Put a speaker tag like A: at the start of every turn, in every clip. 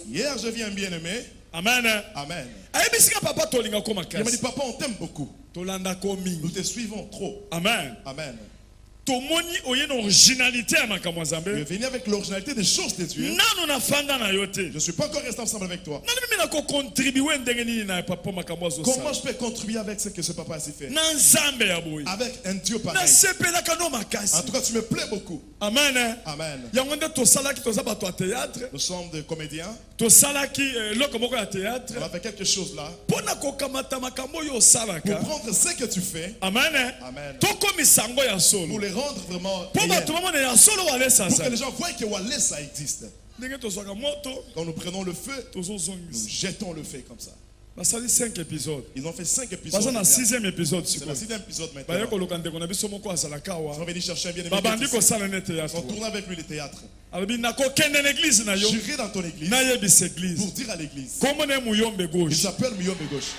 A: Hier, je vis un bien-aimé.
B: Amen.
A: Amen.
B: Il
A: Il m'a dit, papa, on t'aime beaucoup. Nous te suivons trop.
B: Amen.
A: Amen.
B: Tu originalité à
A: Tu es venu avec l'originalité des choses de Dieu. Je ne suis pas encore resté ensemble avec toi. Comment je peux contribuer avec ce que ce papa a si fait? Avec un Dieu pareil. En tout cas, tu me plais beaucoup.
B: Amen.
A: Amen. Nous sommes des comédiens. On a fait quelque chose là. Pour prendre ce que tu fais.
B: Amen.
A: Amen.
B: Pour
A: les rendre vraiment. Pour que les gens voient que Walesa existe. Quand nous prenons le feu, nous jetons le feu comme ça. Ils ont fait 5 épisodes.
B: C'est le 6e épisode.
A: C'est le 6e épisode maintenant. Ils sont venus chercher un bien-aimé. Ils sont tournés avec lui le théâtre. J'irai dans ton église pour dire à l'église. Il s'appelle Muyombe Gauche.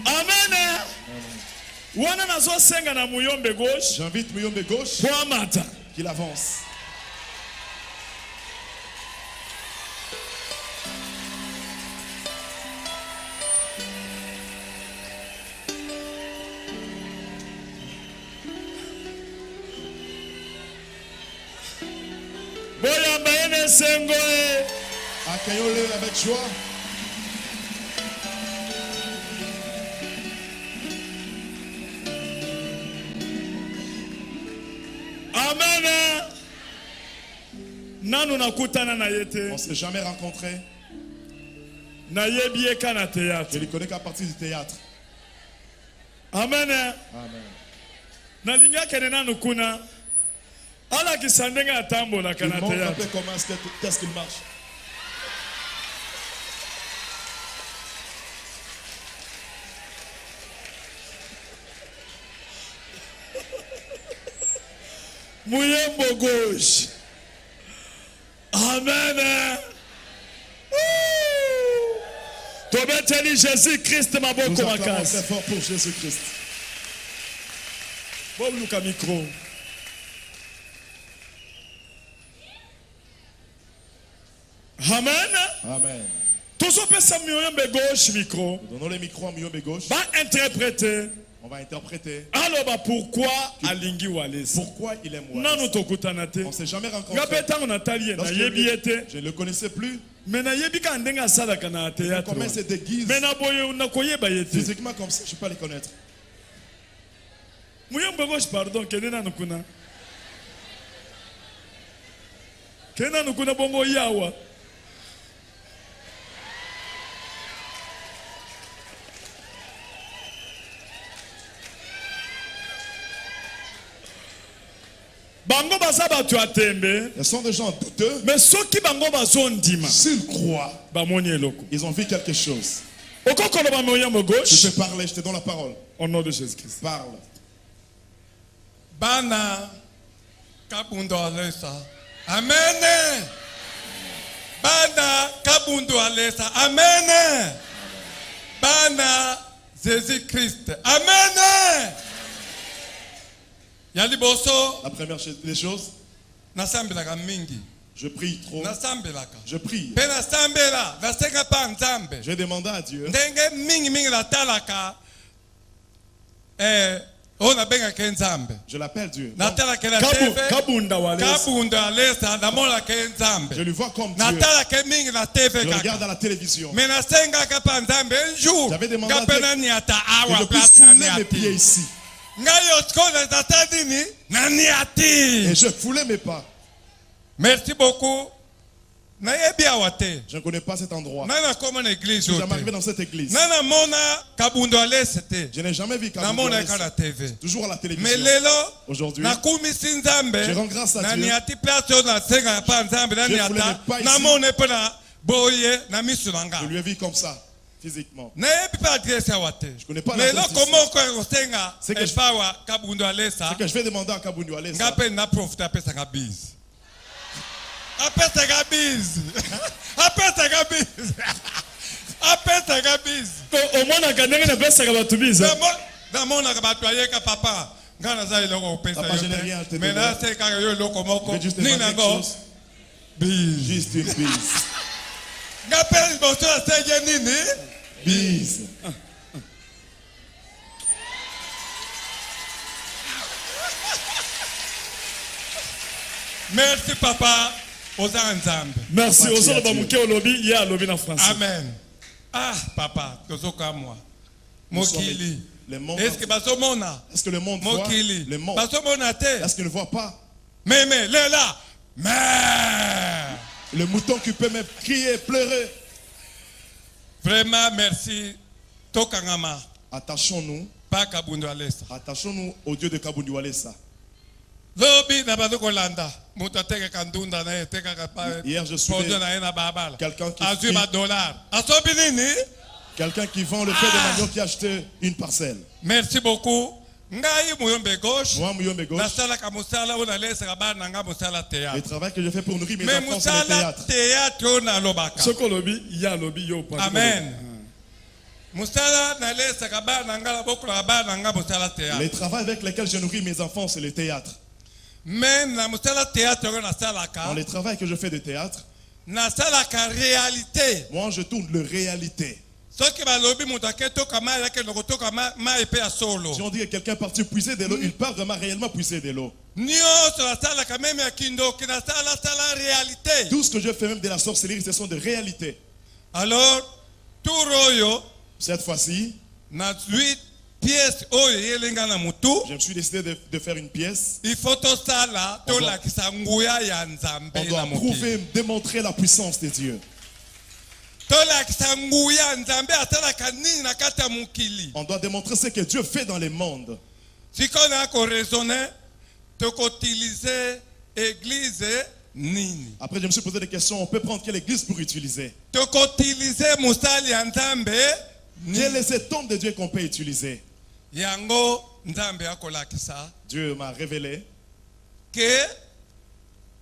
B: Amen.
A: J'invite Muyombe Gauche qu'il avance. Accueillons-le avec joie.
B: Amen. On
A: ne s'est jamais rencontré. Je ne connais qu'à partir du théâtre.
B: Amen.
A: Amen. Il montre un peu comment qu'est-ce qu'il marche.
B: Muyombe Gauche. Amen. Tobeteli Jésus-Christ ma boko
A: makasi. Nous
B: acclamons
A: très fort pour Jésus-Christ.
B: Bon Luka micro. Amen.
A: Amen.
B: Tozopesa Muyombe Gauche micro.
A: Nous donnons les micros à Muyombe Gauche.
B: Va interpréter.
A: On va interpréter.
B: Alors pourquoi alingi Walesa?
A: Pourquoi il aime Walesa? On ne s'est jamais rencontré. Je ne le connaissais plus.
B: Mais comment
A: il se déguise physiquement comme ça, je ne peux pas les connaître.
B: Muyombe Gauche, pardon, Kenena Nukuna. Kenena Nukuna Bongo Yawa. Bango basaba tu atembe.
A: Ce sont des gens douteux.
B: Mais ceux qui bango bazondima.
A: S'ils croient, ils ont vu quelque chose.
B: Je
A: peux parler, je te donne la parole.
B: Au nom de Jésus-Christ.
A: Parle.
C: Bana Kabundo Alesa. Amen. Bana Kabundo Alesa. Amen. Bana Jésus-Christ. Amen.
A: La première des choses, je prie trop. Je prie. Je demande à Dieu. Je l'appelle Dieu. Je lui vois comme Dieu. Je regarde à la télévision. J'avais demandé à Dieu que je puisse fouler mes pieds ici. Et je foulais mes pas.
C: Merci beaucoup.
A: Je ne connais pas cet endroit. Je suis jamais arrivé dans cette église. Je n'ai jamais vu Kabundo Alesa. Toujours à la télévision. Aujourd'hui, je rends grâce à Dieu. Je lui ai vu comme ça. Physiquement. Je ne connais pas la ce que je vais demander à Kabundo Alesa.
C: Ngana za iloko pesa
A: Papa, je n'ai rien à
C: yote.
A: te
C: Mais là
A: donner.
C: c'est quand yo loko moko.
A: Je vais juste te demander quelque chose.
C: Bise.
A: Juste une bise.
C: Ngapeli boso asege nini?
A: Bise.
C: Merci papa. Oza nzambe.
B: Merci.
A: Papa,
B: Ozolo
A: tu as
B: bamuke au lobby, il y a lobby en français.
C: Amen. Ah papa, tozoka moi.
A: Nous sommes
C: Mokili.
A: les mondes.
C: Est-ce que bazomona?
A: Est-ce que le monde voit?
C: Mokili.
A: Le monde.
C: Bazomona te.
A: Est-ce qu'il ne voit pas?
C: Mais là. Mais.
A: Le mouton qui peut même crier, pleurer.
C: Vraiment merci. Tokangama.
A: Attachons-nous.
C: Pas Kabundu Alessa.
A: Attachons-nous au Dieu de Kabundu Walesa.
C: Lobi na bazo kolanda. Muta teka kandunda na teka kapa.
A: Hier, je suis quelqu'un qui
C: azu ba dollar. Asobi nini?
A: Quelqu'un qui vend le fait de manioc qui a acheté une parcelle.
C: Merci beaucoup. Ngai muyombe gauche.
A: Moi, Muyombe gauche.
C: Na sala ka musala ona lesa ka bana nga musala théâtre.
A: Le travail que je fais pour nourrir mes
C: Mais
A: enfants, c'est le
C: musala
A: théâtre.
C: théâtre na lobaka.
B: Soko lobby, il y a lobby yo pas.
C: Amen. Musala na lesa ka bana nga la bokula ka bana nga musala théâtre.
A: Les travaux avec lesquels je nourris mes enfants, c'est le théâtre.
C: Même na musala théâtre na sala ka.
A: Dans les travaux que je fais de théâtre,
C: Na sala ka réalité.
A: moi, je tourne le réalité.
C: Soki balobi mutake to kama yake nokoto kama ma epé ya solo.
A: Si on dit que quelqu'un est parti puiser de l'eau, il part vraiment réellement puiser de l'eau.
C: Nio sur la sala ka même ya kindo ki na sala réalité.
A: Tout ce que je fais, même de la sorcellerie, ce sont des réalités.
C: Alors tout royo
A: Cette fois-ci,
C: na 8 pièces oyo yelenga na mutu.
A: je me suis décidé de faire une pièce.
C: Il faut to sala to la kisanguya ya nzambe
A: On doit
C: na mutu.
A: prouver, démontrer la puissance de Dieu. On doit démontrer ce que Dieu fait dans les mondes.
C: Si on a raisonné, tu peux utiliser l'église nini.
A: Après, je me suis posé des questions. On peut prendre quelle église pour utiliser?
C: Tu peux utiliser Musali Nzambe.
A: Quel est cet homme de Dieu qu'on peut utiliser?
C: Yango Nzambe akolakisa.
A: Dieu m'a révélé
C: Que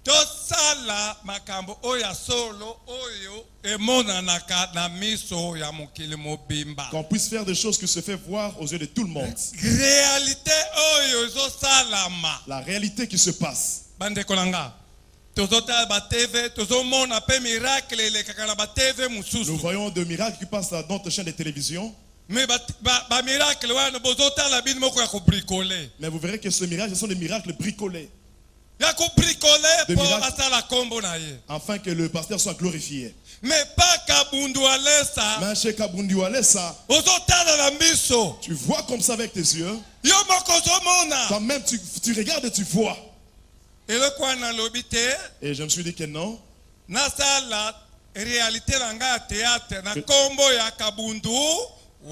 C: tosala makambo oya solo oyo emonanaka na miso ya mokili mobimba.
A: qu'on puisse faire des choses qui se fait voir aux yeux de tout le monde.
C: Réalité oyo ezosalama.
A: La réalité qui se passe.
C: Bande kolanga. Tozota ba TV, tozomona pe miracle elekaka na ba TV
A: Nous
C: mususu.
A: voyons des miracles qui passent dans notre chaîne de télévision.
C: Mais ba miracle wana bozota la bin moko ya ko bricoler.
A: Mais vous verrez que ce miracle, ce sont des miracles bricolés.
C: Ya ko bricoler
A: Des
C: pour
A: miracles.
C: asala kombo na ye.
A: Afin que le pasteur soit glorifié.
C: Mais pas Kabundu Alessa.
A: Mais chez Kabundu Walesa,
C: Ozota la miso.
A: tu vois comme ça avec tes yeux.
C: Yo moko zomona.
A: Toi-même, tu regardes et tu vois.
C: Et le quoi na lobité,
A: Et je me suis dit que non.
C: na sala réalité langa théâtre na kombo ya Kabundu.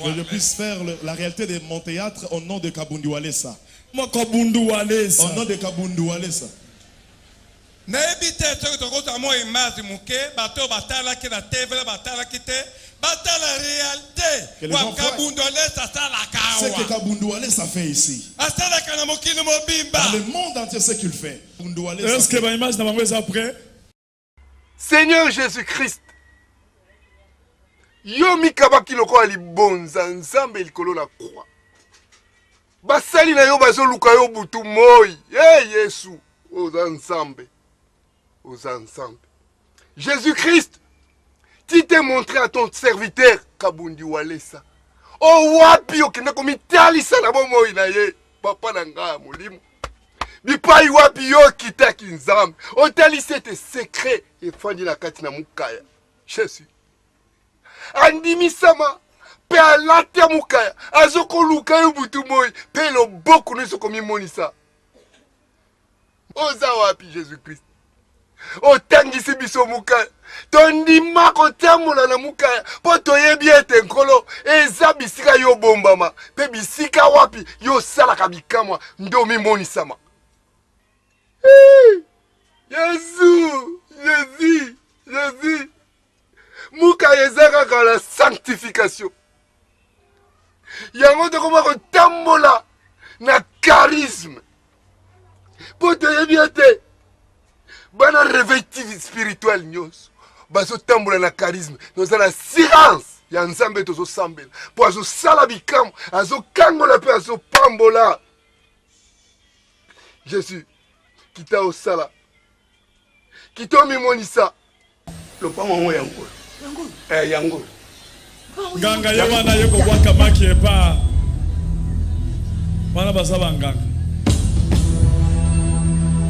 A: Que je puisse faire la réalité de mon théâtre au nom de Kabundu Walesa.
B: Moi Kabundu Walesa.
A: Au nom de Kabundu Walesa.
C: Na ebite soki tokota mo image muke bato batala ki na TV batala ki te batala réalité wa Kabundu Alessa sala
A: Ce que
C: kawa.
A: Kabundu Walesa fait ici.
C: Asala kana mokili mobimba.
A: Dans le monde entier, ce qu'il fait. Kabundu Walesa
B: Est-ce que ma image n'a pas après?
D: Seigneur Jésus-Christ, yo mikabaki lokola libonza nzambe likolo na croix. Basali na yo bazoluka yo butu moi. Hey Yesu, oza nzambe. Oza nzambe. Jésus-Christ, tu t'es montré à ton serviteur Kabundu Walesa. Oh wapi okenda komitalisa na bomoi na ye. Papa na nga molimo. Bipai wapi yo kitaki nzambe. Otalisi ete secret efandi na kati na mukaya. Jésus. Andimisama pe alate mukaya. Azoko luka yo butu moi. Pe loboko niso komimonisa. Oza wapi Jésus-Christ. Otangisi biso mukaya. Tondima kotambola na mukaya. Po toyebi ete nkolo eza bisika yo bombama. Pe bisika wapi yo salaka bikamwa ndo mimonisama. Jésus, Jésus, Jésus. Muka ezaka la sanctification. Yango de koma kotambola na charisme. Poto yebiate. Bana réveil spirituel nyos. Baso tambola na charisme. Nous avons la silence. Ya nzambe tozo sambela. Po azo sala bikam, azo kangola pe azo pambola. Jésus, kita osala. Kita mimonisa.
E: Le pas maman yango. Yango.
B: Nganga ye wana ye ko bwaka maki epa. Wana basaba nganga.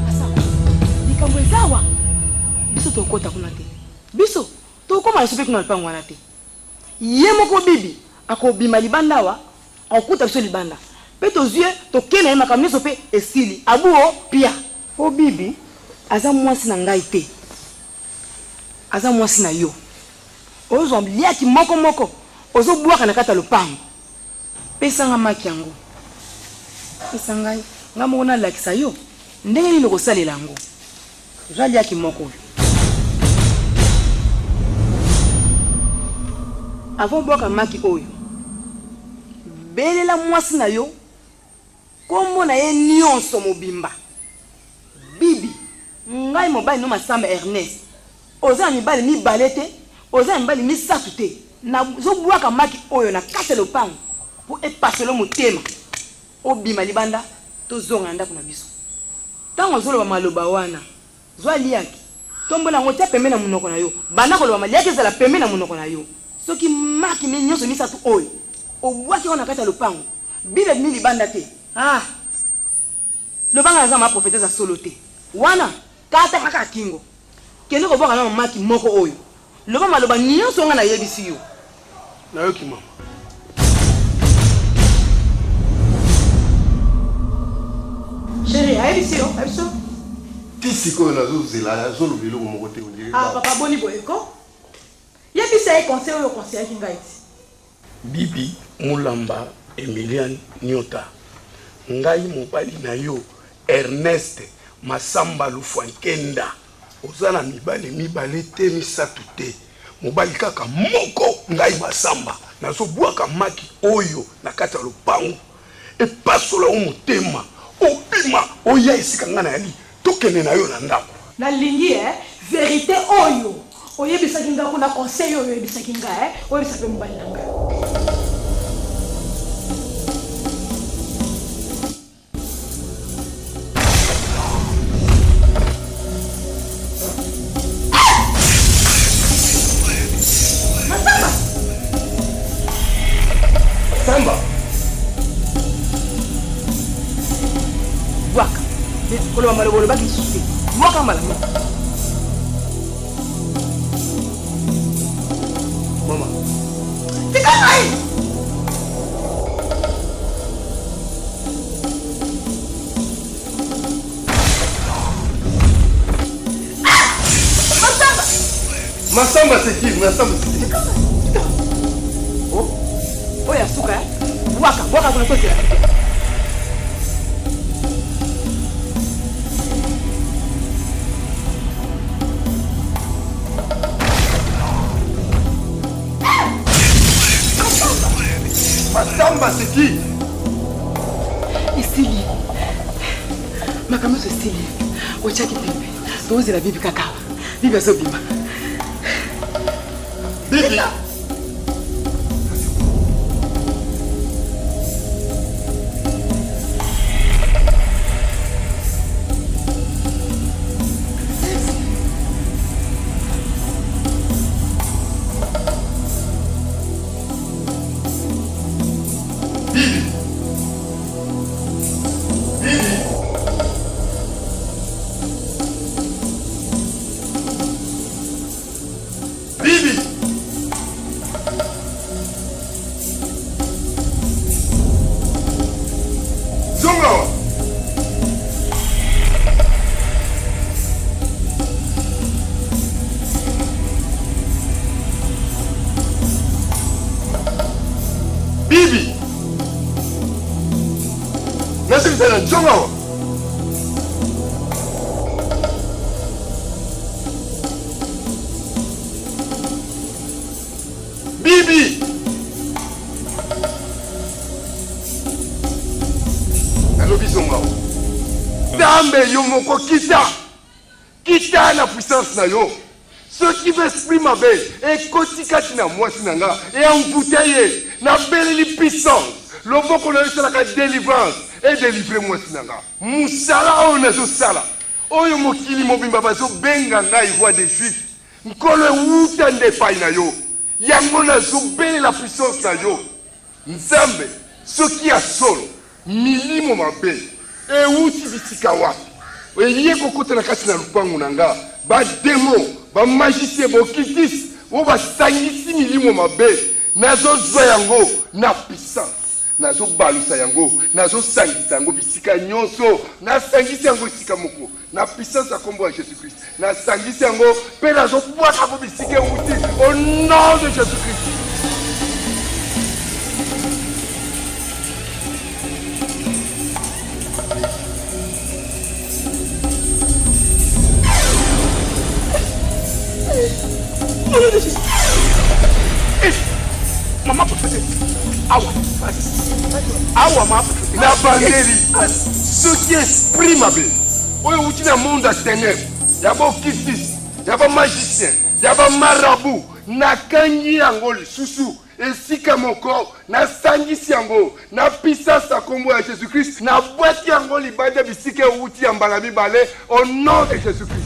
F: Asaba. Nikambo ezawa. Biso tokota kuna te. Biso tokoma sope kuna lupango wana te. Ye moko bibi akobima libanda wa akuta biso libanda. Pe tozue tokena ye makambo sope esili. Abuo pia. O bibi aza mwasi na ngai te. Aza mwasi na yo. Ozo liaki moko ozo bwaka na kata lupango. Pesa nga maki yango. Pesa ngai nga mona lakisa yo. Ndenge nini kosalela yango. Ozo liaki moko. Avant bwaka maki oyo. Belela mwasi na yo. Kombo na ye nyonso mobimba. Bibi ngai mobali no Masamba Ernest. Oza mibali mibale te, oza mibali misatu te. Na zo bwaka maki oyo na kata lopango po epaselo motema. Obima libanda to zonga ndako na biso. Tango zolo ba maloba wana. Zo aliaki. Tombola ngotia pembe na munoko na yo. Bana ko loba maliaki za la pembe na munoko na yo. Soki maki mi nyonso misatu oyo. Obwaki ona kata lopango. Bile mi libanda te. Ah. Lobanga za ma prophétesse solo te. Wana kata kaka kingo. Kende ko boka na maki moko oyo. Loba maloba nyonso nga na yebisi yo.
E: Na yo ki mama.
F: Chérie, ayebisi yo, ayebisi.
D: Tisi ko na zozela ya zolo bilo moko te ondire.
F: Ah papa boni boyeko. Yebisa e conseil oyo conseil ki ngai ti.
E: Bibi Mulamba Emilian Nyota. Ngai mobali na yo Ernest Masamba Lufuankenda. Ozana mibale te misatu te. Mobali kaka moko ngai Masamba. Nazo bwaka maki oyo na kata lupango. E pasola motema. Obima oya esika ngana yali. Tokene na yo na ndako.
F: Na lingi vérité oyo. Oyebisa kinga kuna conseil oyo oyebisa kinga oyebisa pe mobali nanga.
E: Samba.
F: Waka. Kolo malobolo baki susi. Waka malamo.
E: Mama.
F: Tika ngai. Masamba.
D: Masamba c'est qui? Masamba c'est qui?
F: Oh ya suka waka kuna kote.
D: Masamba c'est qui?
F: Isili. Makambo se sili. Ochaki pepe. Tozi la bibi kakawa. Bibi azobima.
D: Bibi. Bibi. Nasi sana jongo. Bibi. Alobi zongo. Dambe yo moko kita. Kita na puissance na yo. Ce qui m'exprime et kotikati na mwasi nanga et embouteillé na belle puissance loboko na yo esalaka délivrance edélivre mwasi na nga mosala oyo nazosala oyo mokili mobimba bazobenga ngai roi des juifs nkolo ewuta nde epai na yo yango nazobelela puissance na yo nzambe soki ya solo milimo mabe ewuti bisika wapi eye kokota na kati na lupango na nga bademo bamagisie bokitisi oyo basangisi milimo mabe nazozwa yango na puissance nazobalusa yango nazosangisa yango bisika nyonso nasangisi yango esika moko na puissance ya kombo ya Jésus-Christ nasangisi yango mpe nazobwaka yango bisika ewuti au nom de Jésus-Christ.
E: Maman prophétesse. Awa ma prophétesse.
D: Na bangeli. Ce qui est esprit mabe. Oyo uti na monde à ténèbres. Yaba kisis, yaba magicien, yaba marabout. Na kangi yango lisusu. Esika moko na sangisi yango na puissance ya kombo ya Jésus-Christ na boîte yango libanda bisika uti ya mbala mibale au nom de Jésus-Christ.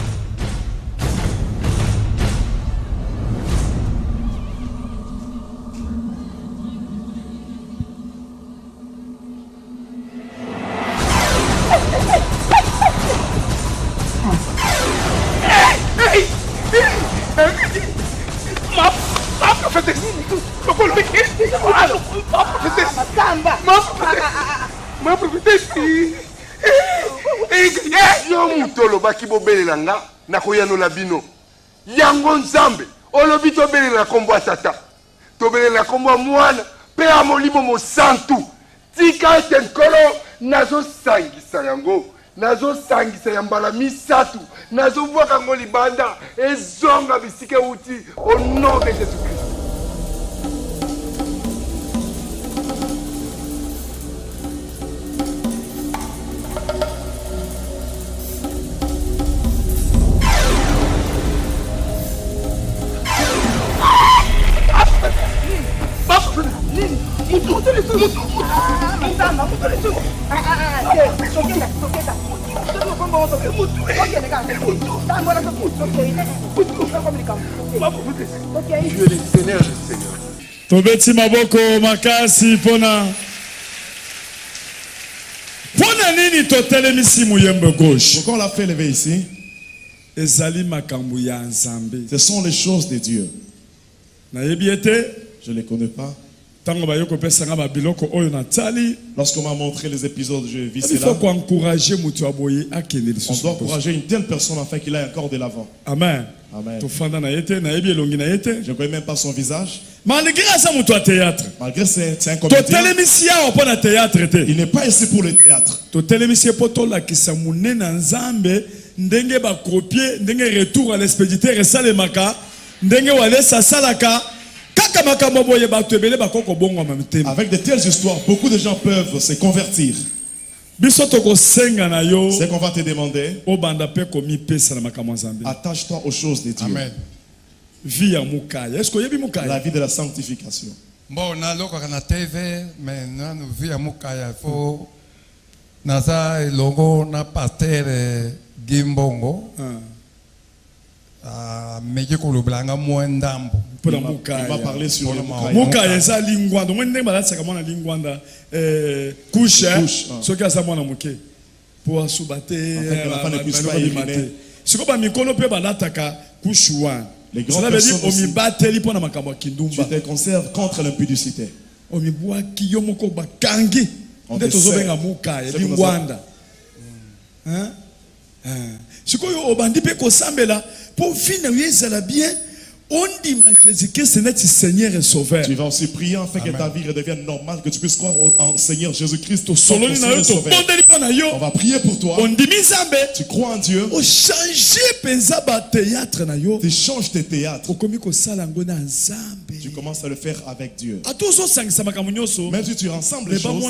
D: Ma prophétesse yo mutolo baki bobelela nga na koyanola bino yango nzambe olobi tobelela kombo ya tata tobelela kombo ya mwana mpe ya molimo mosantu tika ete nkolo nazosangisa yango nazosangisa ya mbala misatu nazobwaka yango libanda ezonga bisika euti au nom de Jésus-Christ. Dieu le Seigneur, le Seigneur.
B: Tobeti maboko makasi pona nini totelemisi muyembe gauche.
A: Pourquoi on l'a fait lever ici?
B: Ezali makambo ya Nzambe.
A: Ce sont les choses de Dieu.
B: Nayebi ete
A: Je ne les connais pas.
B: Lorsqu'on
A: m'a montré les épisodes, je vis
B: cela.
A: On doit encourager une telle personne afin qu'il aille encore de l'avant.
B: Amen.
A: Amen.
B: Je
A: ne connais même pas son visage.
B: Malgré
A: c'est un comédien. Il n'est pas ici pour le théâtre.
B: Ndenge ba copier ndenge retour à l'expéditeur et salemaka ndenge wale salaka kaka makambo boye ba tebele ba koko bongo mamtema.
A: Avec de telles histoires, beaucoup de gens peuvent se convertir.
B: Biso toko senga na yo.
A: C'est qu'on va te demander.
B: Obanda pe komi pesa na makambo Nzambe.
A: Attache-toi aux choses de Dieu.
C: Amen.
B: Vie ya mukaya. Est-ce que yebi mukaya?
A: La vie de la sanctification.
C: Bon, na loko kana TV, mais na vie ya mukaya faut naza logo na pasteur Gimbongo meki koloblanga mwendambo
B: pour
A: il va parler sur le
B: mukaya eza lingwanda mwende balataka mwana lingwanda couche soki aza mwana muke pour asubate siko ba mikolo pe balataka couche wan
A: les grandes personnes aussi,
B: tu
A: te conserves contre l'impudicité.
B: Sikoyo obandi pe kosambela pour finir ezala bien on dit Jésus-Christ c'est notre Seigneur et Sauveur.
A: Tu vas aussi prier afin que ta vie redevienne normale, que tu puisses croire en Seigneur Jésus-Christ au
B: Sauveur.
A: On va prier pour toi. Tu crois en Dieu. Tu changes tes théâtres. Tu commences à le faire avec Dieu. Même si tu rassembles les choses,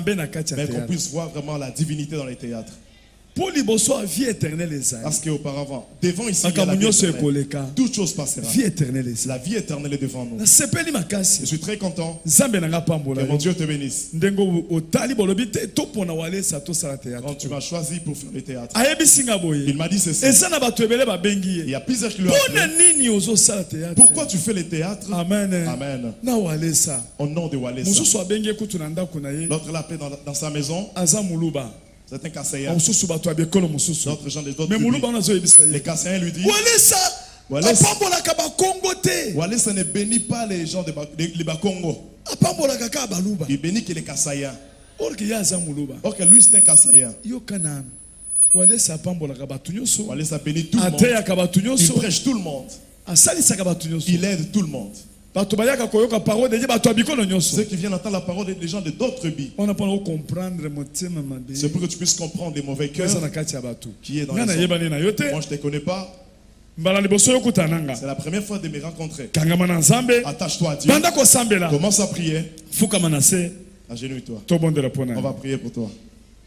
A: mais qu'on puisse voir vraiment la divinité dans les théâtres.
B: vie éternelle.
A: Parce qu'auparavant, devant ici, il y a la vie éternelle. Toute chose passera.
B: Vie éternelle.
A: La vie éternelle est devant nous.
B: Je
A: suis très content que mon Dieu te bénisse. Quand tu m'as choisi pour faire le théâtre, il m'a dit ceci. Il y a plusieurs qui lui ont dit, pourquoi tu fais le théâtre? Amen. Amen. Au nom de Walesa. L'autre l'a appelé dans sa maison. C'est un Kassaïen. D'autres gens des autres tribus. Les Kassaïens lui disent, Walesa ne bénit pas les gens de Bakongo. Il bénit que les Kassaïens. Or que lui c'est un Kassaïen. Walesa bénit tout le monde. Il prêche tout le monde. Il aide tout le monde. Ceux qui viennent entendre la parole des gens de d'autres tribus. C'est pour que tu puisses comprendre les mauvais cœurs qui est dans les hommes. Moi je ne te connais pas. C'est la première fois de me rencontrer. Attache-toi à Dieu. Commence à prier. Agenouille-toi. On va prier pour toi.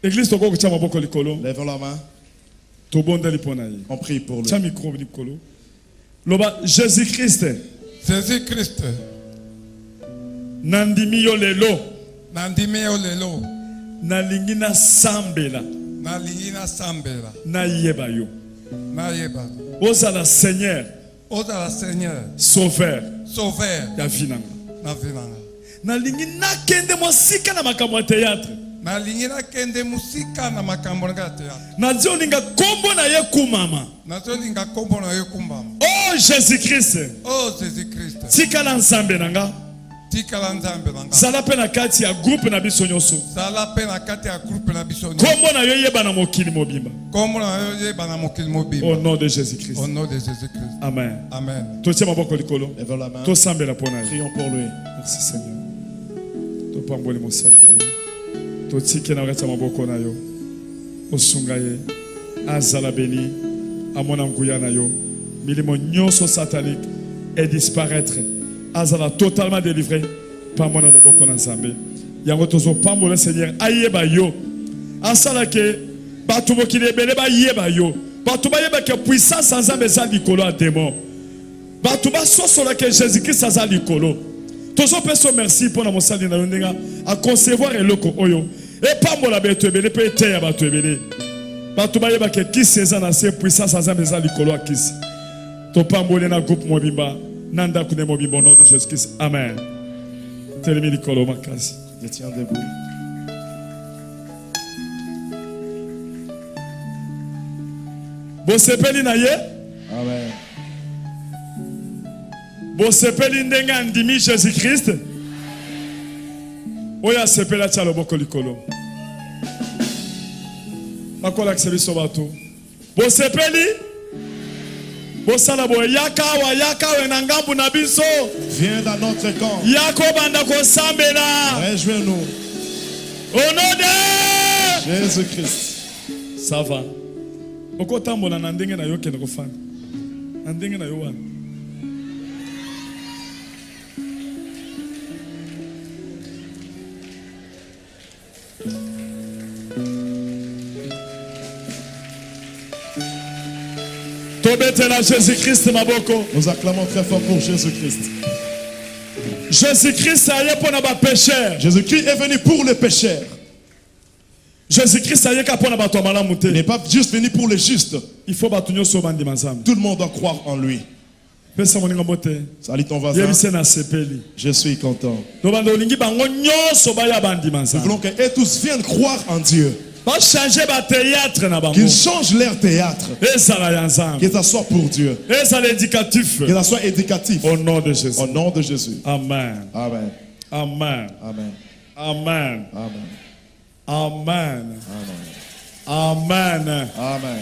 A: Lèvons la main. On prie pour lui.
B: Jésus-Christ.
C: Jésus-Christ.
B: Nandimi yo lelo.
C: Nalingi
B: na sambela. Na yeba yo. Ozala Seigneur. Sauveur. Ya vinanga. Nalingi na kende mosika na makambo ya théâtre. Nazolinga kombo na ye kumama. Oh Jésus-Christ. Tikala nzambe nanga. Zala pe na kati ya groupe na biso nyonso. Kombo na yo yeba na mokili mobimba. Au nom de Jésus-Christ. Amen.
C: Amen.
B: Totia maboko likolo. To sambela pona.
A: Prions pour lui.
B: Merci Seigneur. To pambole mosali na yo. Totike na kati ya maboko na yo. Osunga ye. Azala beni. Amona nguya na yo. Milimo nyonso satanique et disparaître. Azala totalement délivré par mon maboko na Nzambe. Yango tozo pambole Seigneur. Ayeba yo. Asala ke batu mokili ebele ba yeba yo. Batu ba yeba ke puissance Nzambe za likolo a démon. Batu ba sosola ke Jésus-Christ za likolo. Tozo peso merci pour na mosali na yondenga a concevoir eloko oyo. Et pambola beto ebele pe te ya batu ebele. Batu ba yeba ke kisi za na se puissance Nzambe za likolo a kisi. To pambole na groupe mobimba. Nanda kune mobimba au nom de Jésus-Christ. Amen. Telemi likolo makasi.
A: Je tiens debout.
B: Bosepeli na ye.
A: Amen.
B: Bosepeli ndenga andimi Jésus-Christ. Oya sepela tchalo boko likolo. Makola kisebiso bato. Bosepeli. Bosala bo yaka wa na ngambu na biso.
A: Viens dans notre camp.
B: Yako banda ko sambela.
A: Réjouis-nous.
B: Au nom de
A: Jésus-Christ.
B: Ça va. Oko tambola na ndenge na yo kende ko fana. Na ndenge na yo wana. Jésus-Christ maboko.
A: Nous acclamons très fort pour Jésus-Christ.
B: Jésus-Christ
A: Jésus-Christ est venu pour les pécheurs.
B: Jésus-Christ
A: n'est pas juste venu pour les justes.
B: Il faut tout
A: le monde doit croire en lui. Salut ton voisin. Je suis content.
B: Nous voulons
A: que tous viennent croire en Dieu.
B: Qu'ils
A: changent leur théâtre. Que ça soit pour Dieu.
B: Que ça
A: soit éducatif.
B: Au nom de Jésus.
A: Au nom de Jésus.
B: Amen.
A: Amen.
B: Amen.
A: Amen.
B: Amen.
A: Amen.
B: Amen.
A: Amen.
B: Amen.
A: Amen.